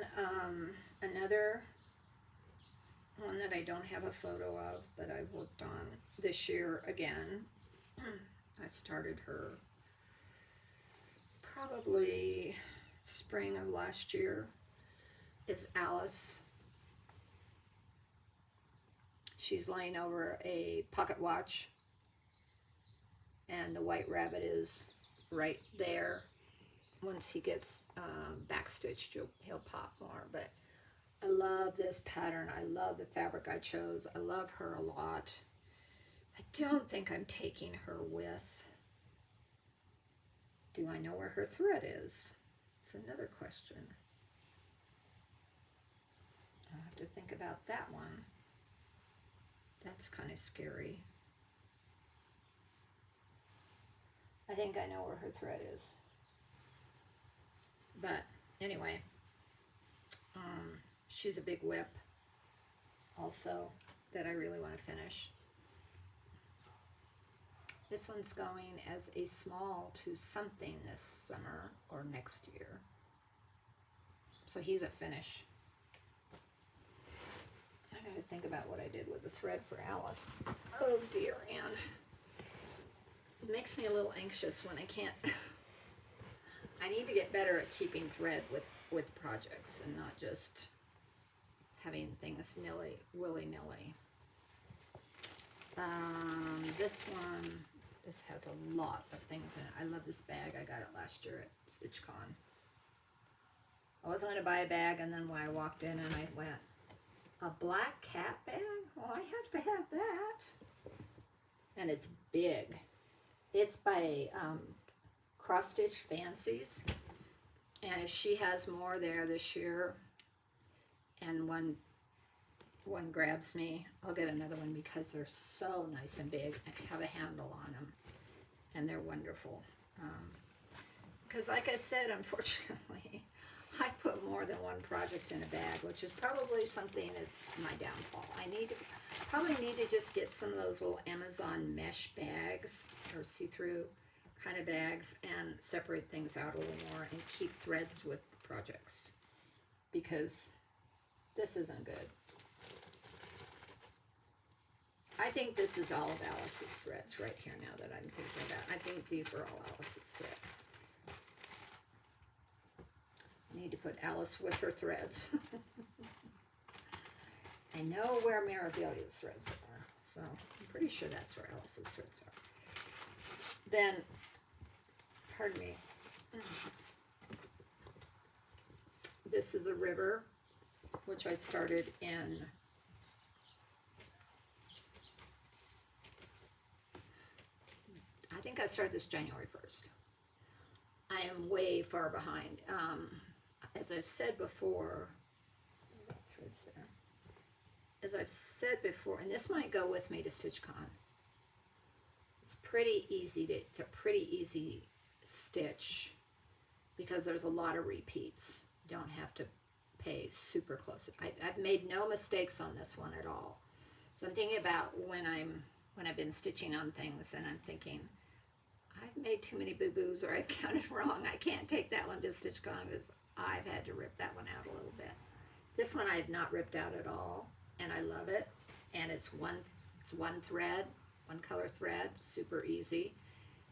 another one that I don't have a photo of, but I worked on this year again. I started her probably spring of last year is Alice. She's laying over a pocket watch, and the white rabbit is right there. Once he gets backstitched, he'll pop more. But I love this pattern. I love the fabric I chose. I love her a lot. I don't think I'm taking her with. Do I know where her thread is? It's another question. I'll have to think about that one. That's kind of scary. I think I know where her thread is. But anyway, she's a big WIP also that I really want to finish. This one's going as a small to something this summer or next year. So he's a finish. I gotta think about what I did with the thread for Alice. Oh dear, Anne. It makes me a little anxious when I can't. I need to get better at keeping thread with projects and not just having things willy-nilly. This one, this has a lot of things in it. I love this bag. I got it last year at StitchCon. I wasn't going to buy a bag, and then when I walked in and I went, a black cat bag? Well, I have to have that. And it's big. It's by Cross Stitch Fancies. And if she has more there this year, and one grabs me, I'll get another one because they're so nice and big and have a handle on them. And they're wonderful. Because like I said, unfortunately, I put more than one project in a bag, which is probably something that's my downfall. I probably need to just get some of those little Amazon mesh bags or see-through kind of bags and separate things out a little more and keep threads with projects, because this isn't good. I think this is all of Alice's threads right here now that I'm thinking about. I think these are all Alice's threads. I need to put Alice with her threads. I know where Maravillia's threads are, so I'm pretty sure that's where Alice's threads are. Then, pardon me, this is a river, which I started in I think I started this January 1st. I am way far behind. As I've said before, threads there. As I've said before, and this might go with me to StitchCon. It's pretty easy it's a pretty easy stitch because there's a lot of repeats. You don't have to pay super close. I've made no mistakes on this one at all. So I'm thinking about when I've been stitching on things and I'm thinking, I've made too many boo-boos or I counted wrong. I can't take that one to StitchCon because I've had to rip that one out a little bit. This one I have not ripped out at all, and I love it. And it's one thread, one color thread, super easy.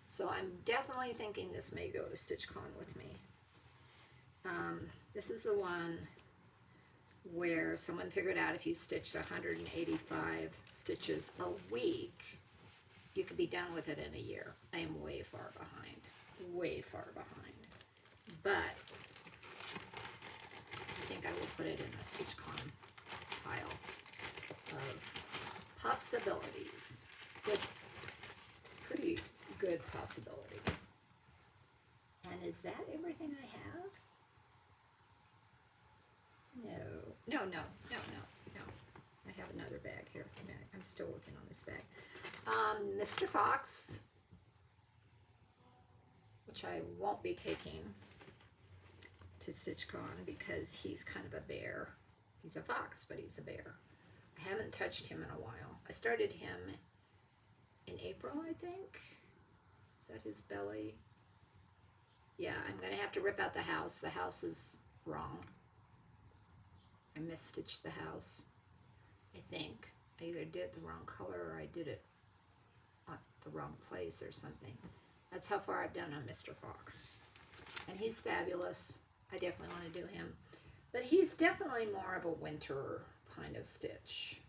So I'm definitely thinking this may go to StitchCon with me. This is the one where someone figured out if you stitched 185 stitches a week, you could be done with it in a year. I am way far behind, way far behind. But I think I will put it in the StitchCon pile of possibilities. Good, pretty good possibility. And is that everything I have? No. I have another bag here. I'm still working on this bag. Mr. Fox, which I won't be taking to StitchCon because he's kind of a bear. He's a fox, but he's a bear. I haven't touched him in a while. I started him in April, I think. Is that his belly? Yeah, I'm going to have to rip out the house. The house is wrong. I misstitched the house, I think. I either did it the wrong color or I did it at the wrong place or something. That's how far I've done on Mr. Fox. And he's fabulous. I definitely want to do him. But he's definitely more of a winter kind of stitch.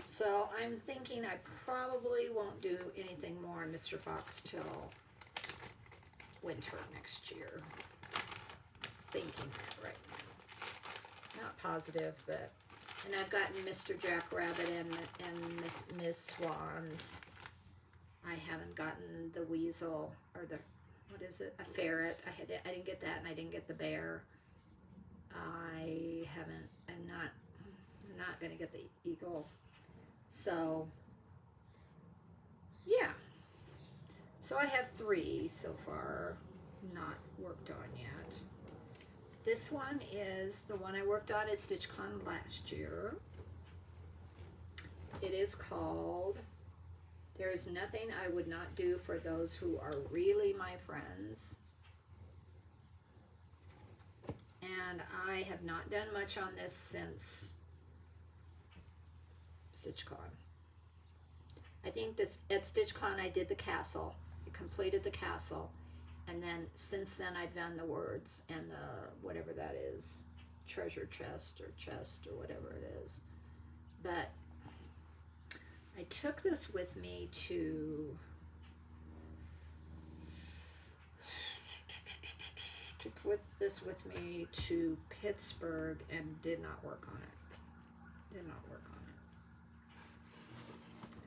So I'm thinking I probably won't do anything more on Mr. Fox till winter next year. Thinking that right now. Not positive, but... And I've gotten Mr. Jackrabbit and Miss Swans. I haven't gotten the weasel, or the, what is it, a ferret. I didn't get that, and I didn't get the bear. I'm not going to get the eagle. So, yeah. So I have 3 so far not worked on yet. This one is the one I worked on at StitchCon last year. It is called There Is Nothing I Would Not Do for Those Who Are Really My Friends. And I have not done much on this since StitchCon. I think this at StitchCon I did the castle. I completed the castle. And then since then I've done the words and the whatever that is, treasure chest or whatever it is. But I took this with me to Pittsburgh and did not work on it. Did not work on it.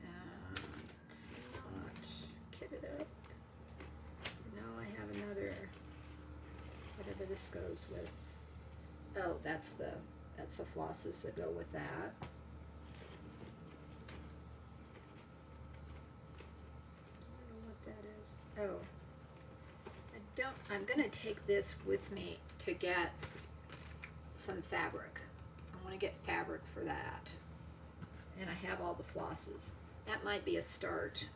And it's not kitted up. No, I have another, whatever this goes with. Oh, that's the flosses that go with that. I don't know what that is. Oh, I'm gonna take this with me to get some fabric. I want to get fabric for that. And I have all the flosses. That might be a start.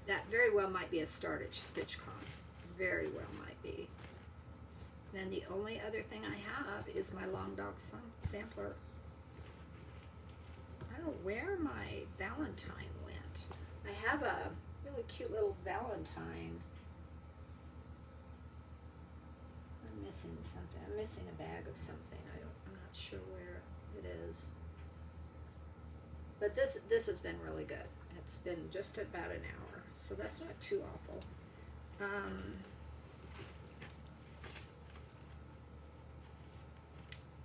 That very well might be a start at StitchCon. Very well might be. Then the only other thing I have is my Long Dog sampler. I don't know where my Valentine went. I have a really cute little Valentine. I'm missing something. I'm missing a bag of something. I'm not sure where it is. But this has been really good. It's been just about an hour, so that's not too awful.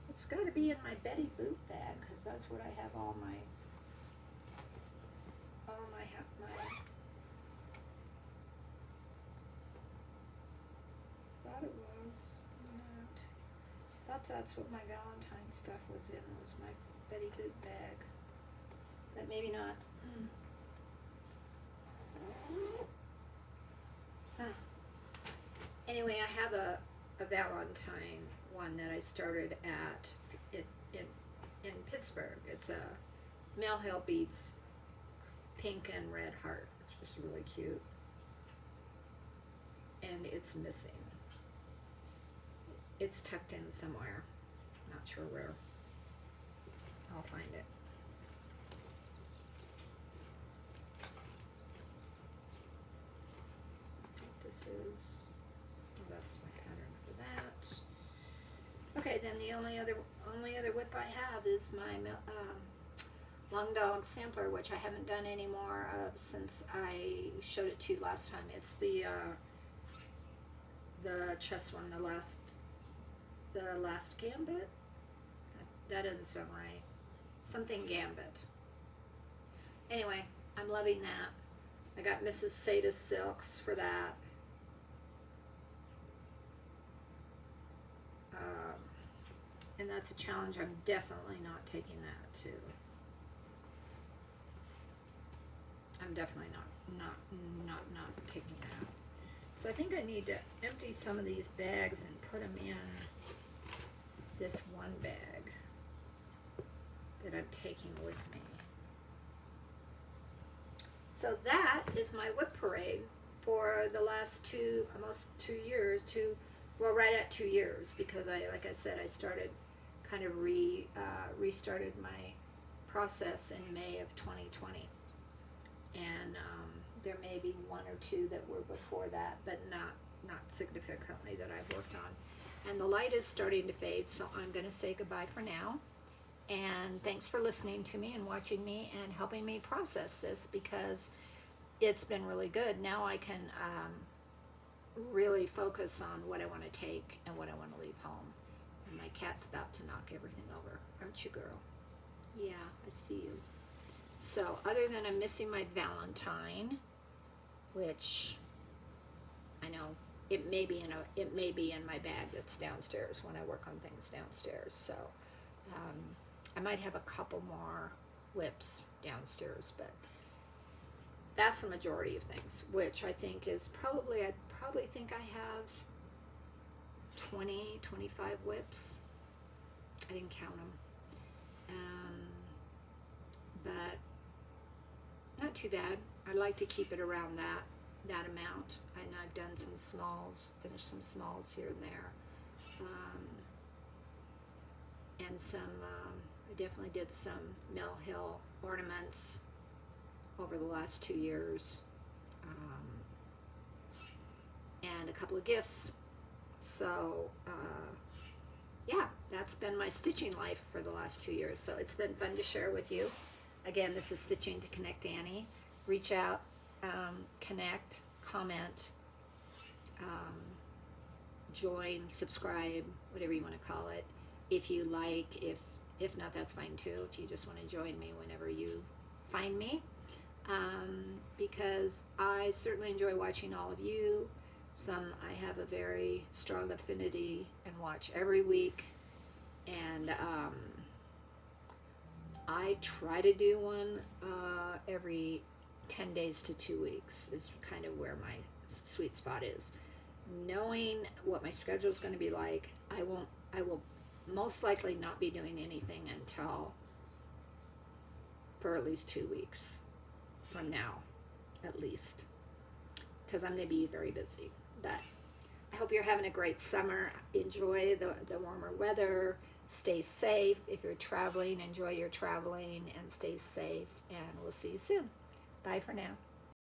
It's got to be in my Betty Boot bag because that's what I have all my thought it was. Thought that's what my Valentine stuff was in, was my Betty Boot bag. But maybe not. Anyway, I have a Valentine one that I started at in Pittsburgh. It's a Mel Hill Beats pink and red heart. It's just really cute. And it's missing. It's tucked in somewhere. Not sure where. I'll find it. This is, well, that's my pattern for that. Okay, then the only other WIP I have is my Long Dog sampler, which I haven't done any more of since I showed it to you last time. It's the chess one, the last gambit. That doesn't sound right. Something gambit. Anyway, I'm loving that. I got Mrs. Sada's silks for that. And that's a challenge I'm definitely not taking that to. I'm definitely not taking that. So I think I need to empty some of these bags and put them in this one bag that I'm taking with me. So that is my WIP Parade for the last almost 2 years, well, right at 2 years, because like I said, I started kind of restarted my process in May of 2020. And there may be 1 or 2 that were before that, but not significantly that I've worked on. and the light is starting to fade, so I'm going to say goodbye for now. And thanks for listening to me and watching me and helping me process this, because it's been really good. Now I can really focus on what I want to take and what I want to leave home. And my cat's about to knock everything over. Aren't you, girl? Yeah, I see you. So other than I'm missing my Valentine, which I know it may be in my bag that's downstairs when I work on things downstairs. So I might have a couple more WIPs downstairs, but that's the majority of things, which I think is probably, I probably think I have 20, 25 WIPs. I didn't count them. But not too bad. I like to keep it around that amount. And I've done some smalls, finished some smalls here and there. And some, I definitely did some Mill Hill ornaments over the last 2 years. And a couple of gifts. So, yeah, that's been my stitching life for the last 2 years. So it's been fun to share with you. Again, this is Stitching to Connect Annie. Reach out, connect, comment, join, subscribe, whatever you want to call it. If you like, if not, that's fine too. If you just want to join me whenever you find me. Because I certainly enjoy watching all of you. Some I have a very strong affinity and watch every week. And I try to do one every 10 days to 2 weeks is kind of where my sweet spot is. Knowing what my schedule is going to be like, I will most likely not be doing anything until for at least 2 weeks from now, at least, because I'm going to be very busy. But I hope you're having a great summer. Enjoy the warmer weather. Stay safe. If you're traveling, enjoy your traveling and stay safe. And we'll see you soon. Bye for now.